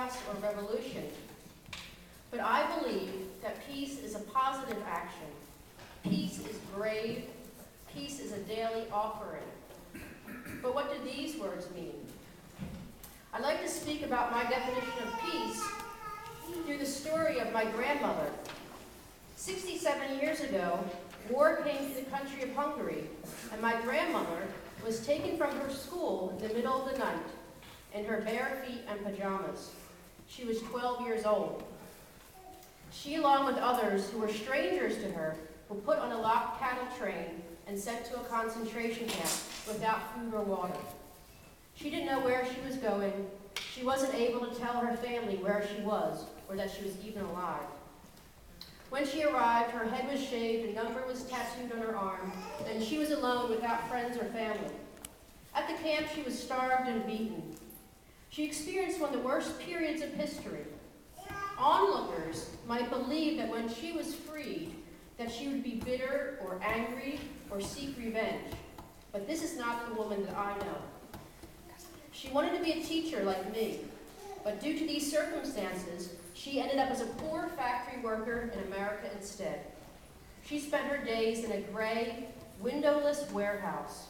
chaos or revolution. But I believe that peace is a positive action. Peace is brave. Peace is a daily offering. But what do these words mean? I'd like to speak about my definition of peace through the story of my grandmother. 67 years ago, war came to the country of Hungary, and my grandmother was taken from her school in the middle of the night in her bare feet and pajamas. She was 12 years old. She, along with others who were strangers to her, were put on a locked cattle train and sent to a concentration camp without food or water. She didn't know where she was going. She wasn't able to tell her family where she was or that she was even alive. When she arrived, her head was shaved, a number was tattooed on her arm, and she was alone without friends or family. At the camp, she was starved and beaten. She experienced one of the worst periods of history. Onlookers might believe that when she was freed, that she would be bitter or angry or seek revenge. But this is not the woman that I know. She wanted to be a teacher like me, but due to these circumstances, she ended up as a poor factory worker in America instead. She spent her days in a gray, windowless warehouse.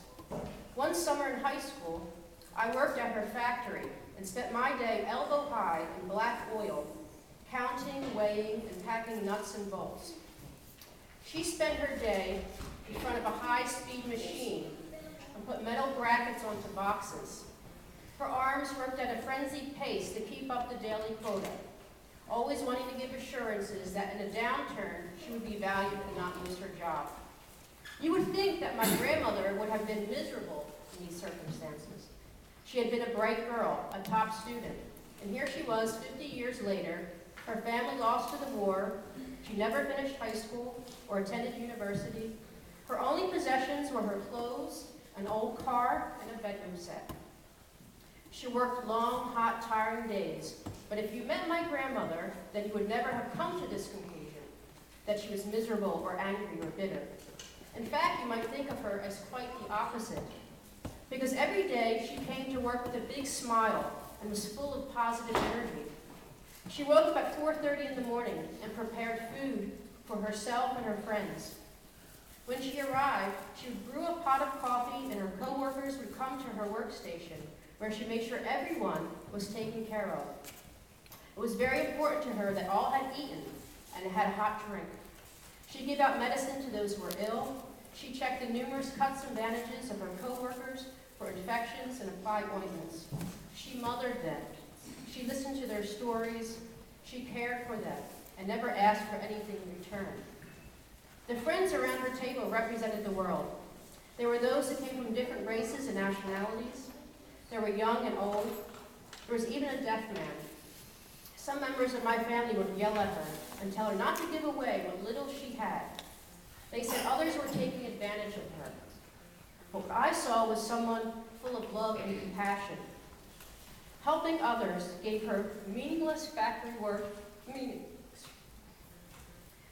One summer in high school, I worked at her factory and spent my day elbow high in black oil, counting, weighing, and packing nuts and bolts. She spent her day in front of a high-speed machine and put metal brackets onto boxes. Her arms worked at a frenzied pace to keep up the daily quota, always wanting to give assurances that in a downturn she would be valued and not lose her job. You would think that my grandmother would have been miserable in these circumstances. She had been a bright girl, a top student, and here she was 50 years later. Her family lost to the war. She never finished high school or attended university. Her only possessions were her clothes, an old car, and a bedroom set. She worked long, hot, tiring days, but if you met my grandmother, then you would never have come to this conclusion, that she was miserable or angry or bitter. In fact, you might think of her as quite the opposite, because every day she came to work with a big smile and was full of positive energy. She woke up at 4:30 in the morning and prepared food for herself and her friends. When she arrived, she would brew a pot of coffee and her co-workers would come to her workstation, where she made sure everyone was taken care of. It was very important to her that all had eaten and had a hot drink. She gave out medicine to those who were ill. She checked the numerous cuts and bandages of her co-workers for infections and applied ointments. She mothered them. She listened to their stories. She cared for them and never asked for anything in return. The friends around her table represented the world. There were those that came from different races and nationalities. There were young and old. There was even a deaf man. Some members of my family would yell at her and tell her not to give away what little she had. They said others were taking advantage of her. But what I saw was someone full of love and compassion. Helping others gave her meaningless factory work meaning.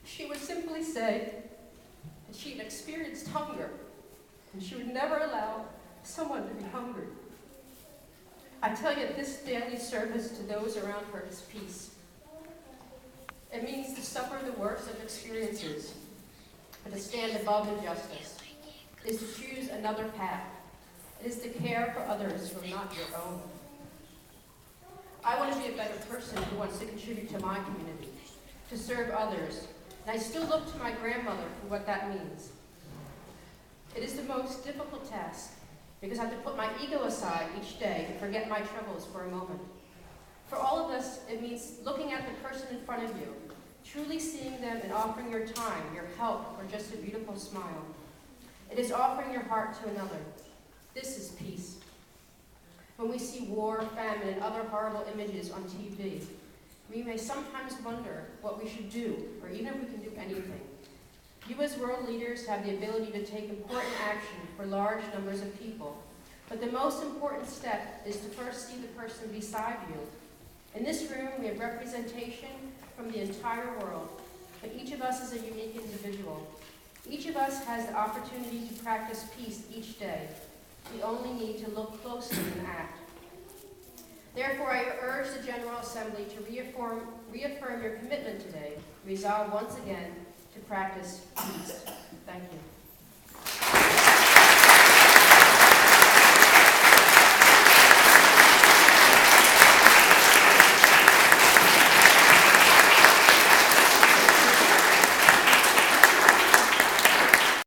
She would simply say that she had experienced hunger and she would never allow someone to be hungry. I tell you, this daily service to those around her is peace. It means to suffer the worst of experiences, but to stand above injustice. It is to choose another path. It is to care for others who are not your own. I want to be a better person who wants to contribute to my community, to serve others, and I still look to my grandmother for what that means. It is the most difficult task, because I have to put my ego aside each day and forget my troubles for a moment. For all of us, it means looking at the person in front of you, truly seeing them and offering your time, your help, or just a beautiful smile. It is offering your heart to another. This is peace. When we see war, famine, and other horrible images on TV, we may sometimes wonder what we should do, or even if we can do anything. You as world leaders have the ability to take important action for large numbers of people. But the most important step is to first see the person beside you. In this room, we have representation from the entire world, but each of us is a unique individual. Each of us has the opportunity to practice peace each day. We only need to look closely and act. Therefore, I urge the General Assembly to reaffirm your commitment today. Resolve once again to practice peace. Thank you.